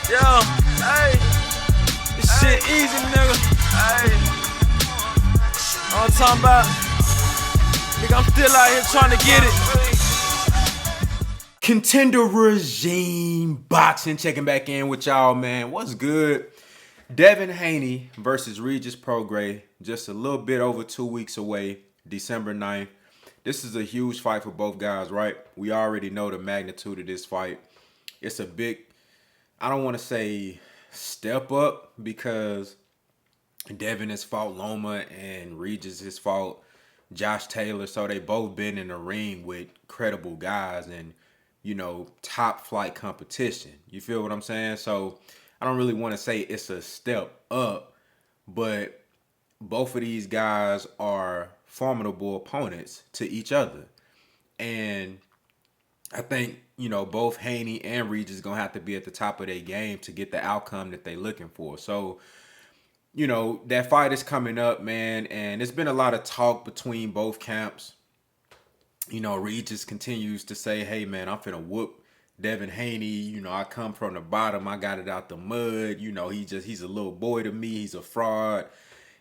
Yeah, hey, this shit easy, nigga. Hey, I'm talking about, nigga, I'm still out here trying to get it. Contender Regime Boxing, checking back in with y'all, man. What's good? DEVIN Haney versus Regis Prograis, just a little bit over 2 weeks away, December 9th. This is a huge fight for both guys, right? We already know the magnitude of this fight. It's a big, I don't want to say step up, because Devin has fought Loma and Regis has fought Josh Taylor. So they both been in the ring with credible guys and, you know, top flight competition. You feel what I'm saying? So I don't really want to say it's a step up, but both of these guys are formidable opponents to each other. And I think, you know, both Haney and Regis going to have to be at the top of their game to get the outcome that they're looking for. So, you know, that fight is coming up, man, and there's been a lot of talk between both camps. You know, Regis continues to say, hey, man, I'm finna whoop DEVIN Haney. You know, I come from the bottom. I got it out the mud. You know, he's a little boy to me. He's a fraud.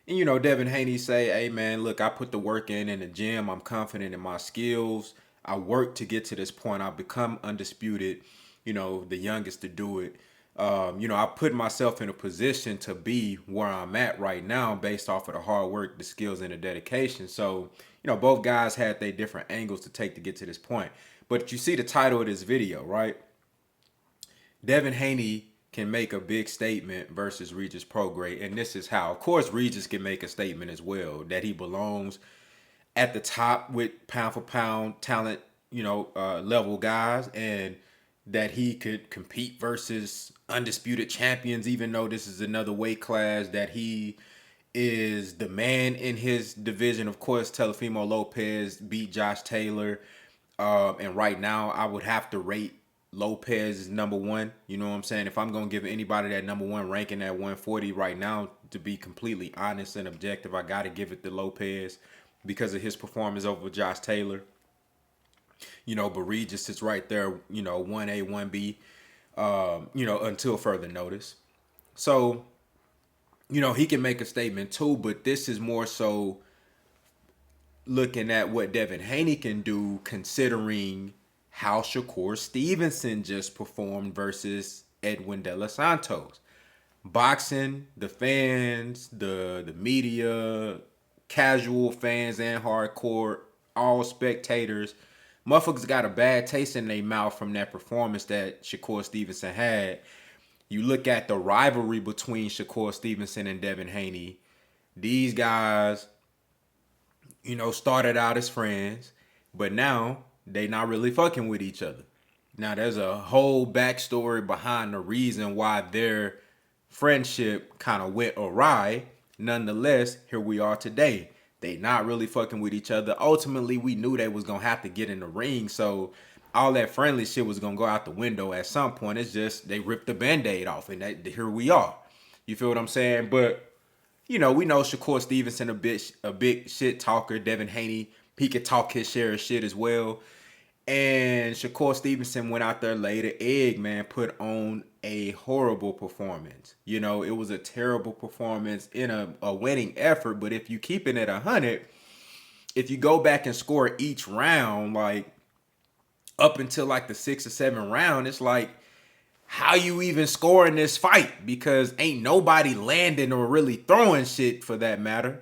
And, you know, DEVIN Haney say, hey, man, look, I put the work in the gym. I'm confident in my skills. I worked to get to this point. I've become undisputed, you know, the youngest to do it. You know, I put myself in a position to be where I'm at right now based off of the hard work, the skills, and the dedication. So, you know, both guys had their different angles to take to get to this point. But you see the title of this video, right? DEVIN Haney can make a big statement versus Regis Prograis, and this is how. Of course, Regis can make a statement as well, that he belongs at the top with pound for pound talent, you know, level guys, and that he could compete versus undisputed champions, even though this is another weight class, that he is the man in his division. Of course, Teofimo Lopez beat Josh Taylor. And right now, I would have to rate Lopez as number one. You know what I'm saying? If I'm going to give anybody that number one ranking at 140 right now, to be completely honest and objective, I got to give it to Lopez because of his performance over Josh Taylor. You know, but Regis is right there, you know, 1A, 1B, you know, until further notice. So, you know, he can make a statement too, but this is more so looking at what DEVIN Haney can do, considering how Shakur Stevenson just performed versus Edwin De Los Santos. Boxing, the fans, the media, casual fans and hardcore, all spectators, motherfuckers got a bad taste in their mouth from that performance that Shakur Stevenson had. You look at the rivalry between Shakur Stevenson and DEVIN Haney. These guys, you know, started out as friends, but now they not really fucking with each other. Now, there's a whole backstory behind the reason why their friendship kind of went awry. Nonetheless, here we are today. They not really fucking with each other. Ultimately, we knew they was going to have to get in the ring, so all that friendly shit was going to go out the window at some point. It's just they ripped the Band-Aid off, and here we are. You feel what I'm saying? But, you know, we know Shakur Stevenson a big shit talker. DEVIN Haney, he could talk his share of shit as well. And Shakur Stevenson went out there, laid an egg, man, put on a horrible performance. You know, it was a terrible performance in a winning effort. But if you keep it at 100, if you go back and score each round, like up until like the 6th or 7th round, it's like, how you even scoring this fight? Because ain't nobody landing or really throwing shit for that matter.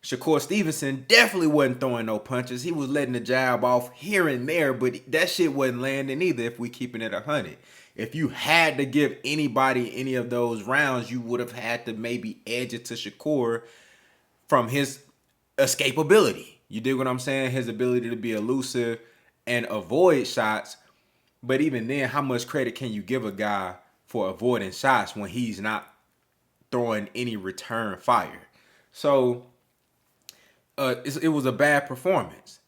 Shakur Stevenson definitely wasn't throwing no punches. He was letting the jab off here and there, but that shit wasn't landing either if we keeping it 100. If you had to give anybody any of those rounds, you would have had to maybe edge it to Shakur from his escapability. You dig what I'm saying? His ability to be elusive and avoid shots. But even then, how much credit can you give a guy for avoiding shots when he's not throwing any return fire? So it was a bad performance.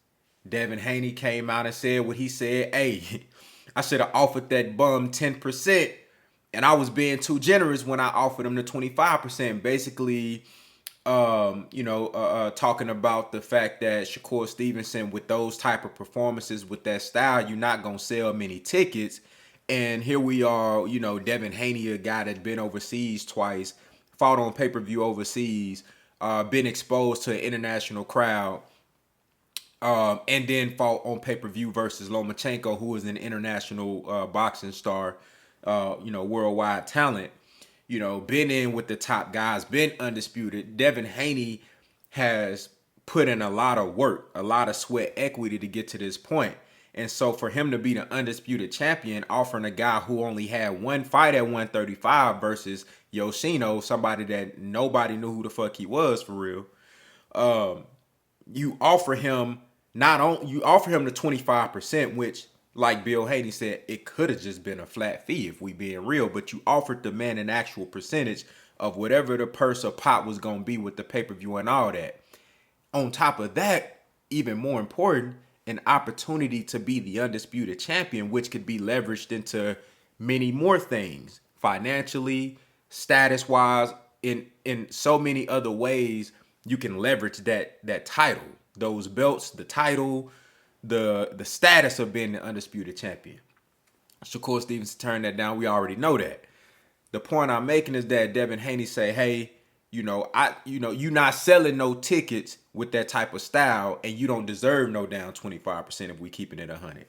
DEVIN Haney came out and said what he said. Hey, I should have offered that bum 10%, and I was being too generous when I offered him the 25%. Basically, talking about the fact that Shakur Stevenson, with those type of performances, with that style, you're not going to sell many tickets. And here we are, you know, Devin Haney, a guy that's been overseas twice, fought on pay-per-view overseas, been exposed to an international crowd, and then fought on pay-per-view versus Lomachenko, who is an international boxing star, you know, worldwide talent. You know, been in with the top guys, been undisputed. Devin Haney has put in a lot of work, a lot of sweat equity to get to this point. And so for him to be the undisputed champion, offering a guy who only had one fight at 135 versus Yoshino, somebody that nobody knew who the fuck he was for real. You offer him the 25%, which, like Bill Haney said, it could have just been a flat fee if we being real, but you offered the man an actual percentage of whatever the purse or pot was going to be with the pay-per-view and all that. On top of that, even more important, an opportunity to be the undisputed champion, which could be leveraged into many more things, financially, status-wise, in so many other ways. You can leverage that title, those belts, the title, the status of being the undisputed champion. Shakur Stevenson turned that down. We already know that. The point I'm making is that Devin Haney say, hey, you're not selling no tickets with that type of style, and you don't deserve no down 25% if we keeping it 100.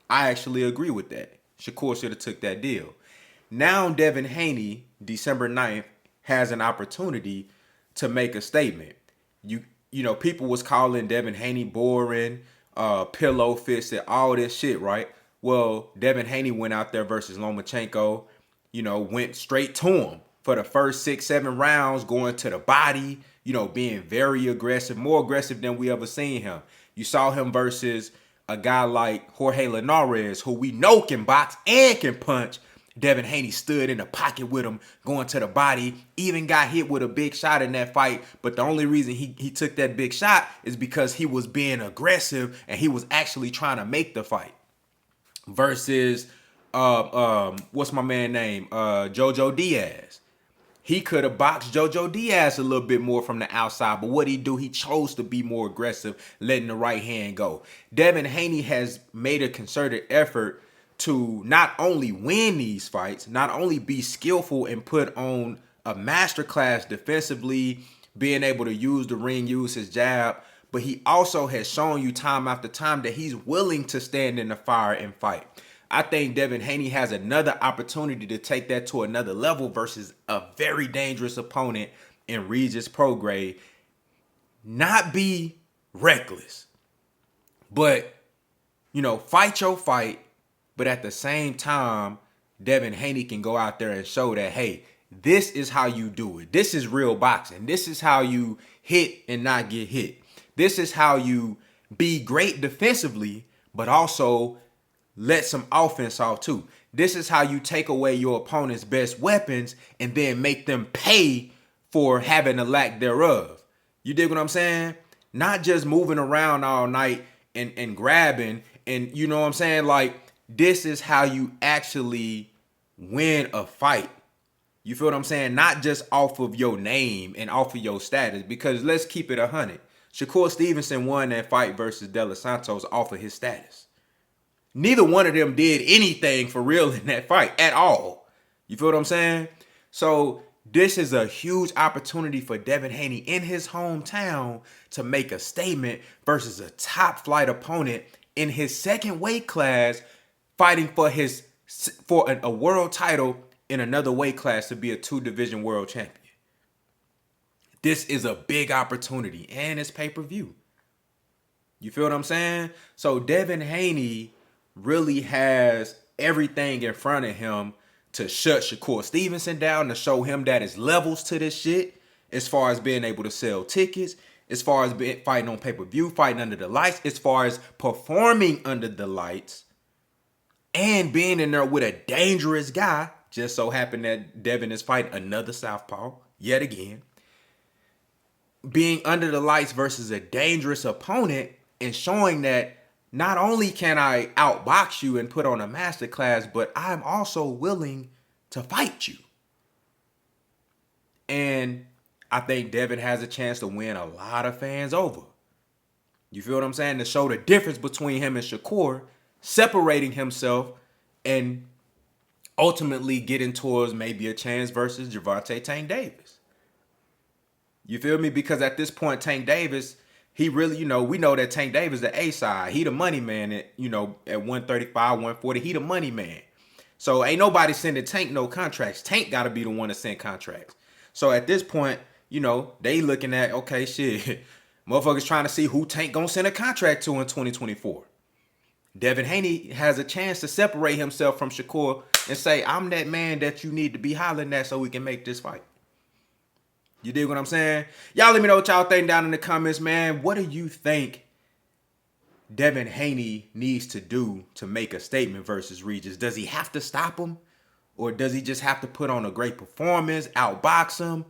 I actually agree with that. Shakur should have took that deal. Now Devin Haney, December 9th, has an opportunity to make a statement. You know, people was calling Devin Haney boring, pillow fisted, all this shit, right? Well, Devin Haney went out there versus Lomachenko, you know, went straight to him for the first 6-7 rounds, going to the body, you know, being very aggressive, more aggressive than we ever seen him. You saw him versus a guy like Jorge Linares, who we know can box and can punch. Devin Haney stood in the pocket with him, going to the body, even got hit with a big shot in that fight. But the only reason he took that big shot is because he was being aggressive and he was actually trying to make the fight. Versus, what's my man name? Jojo Diaz. He could have boxed Jojo Diaz a little bit more from the outside, but what he do? He chose to be more aggressive, letting the right hand go. Devin Haney has made a concerted effort to not only win these fights, not only be skillful and put on a masterclass defensively, being able to use the ring, use his jab, but he also has shown you time after time that he's willing to stand in the fire and fight. I think Devin Haney has another opportunity to take that to another level versus a very dangerous opponent in Regis Prograis. Not be reckless, but, you know, fight your fight. But at the same time, Devin Haney can go out there and show that, hey, this is how you do it. This is real boxing. This is how you hit and not get hit. This is how you be great defensively, but also let some offense off too. This is how you take away your opponent's best weapons and then make them pay for having a lack thereof. You dig what I'm saying? Not just moving around all night and grabbing and, you know what I'm saying? Like, this is how you actually win a fight. You feel what I'm saying? Not just off of your name and off of your status. Because let's keep it 100. Shakur Stevenson won that fight versus De Los Santos off of his status. Neither one of them did anything for real in that fight at all. You feel what I'm saying? So this is a huge opportunity for Devin Haney in his hometown to make a statement versus a top flight opponent in his second weight class, fighting for a world title in another weight class to be a 2-division world champion. This is a big opportunity and it's pay-per-view. You feel what I'm saying? So Devin Haney really has everything in front of him to shut Shakur Stevenson down, to show him that it's levels to this shit as far as being able to sell tickets, as far as fighting on pay-per-view, fighting under the lights, as far as performing under the lights, and being in there with a dangerous guy. Just so happened that Devin is fighting another southpaw yet again. Being under the lights versus a dangerous opponent and showing that not only can I outbox you and put on a masterclass, but I'm also willing to fight you. And I think Devin has a chance to win a lot of fans over. You feel what I'm saying? To show the difference between him and Shakur, separating himself and ultimately getting towards maybe a chance versus Gervonta Tank Davis. You feel me? Because at this point, Tank Davis, he really, we know that Tank Davis the A side. He the money man at, at 135, 140. He the money man. So ain't nobody sending Tank no contracts. Tank got to be the one to send contracts. So at this point, they looking at, okay, shit, motherfuckers trying to see who Tank gonna send a contract to in 2024. Devin Haney has a chance to separate himself from Shakur and say, I'm that man that you need to be hollering at so we can make this fight. You dig what I'm saying? Y'all let me know what y'all think down in the comments, man. What do you think Devin Haney needs to do to make a statement versus Regis? Does he have to stop him? Or does he just have to put on a great performance, outbox him?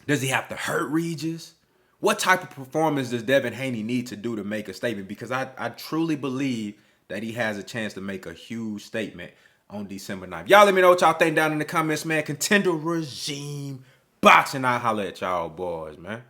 Does he have to hurt Regis? What type of performance does Devin Haney need to do to make a statement? Because I truly believe that he has a chance to make a huge statement on December 9th. Y'all let me know what y'all think down in the comments, man. Contender regime boxing. I'll holler at y'all boys, man.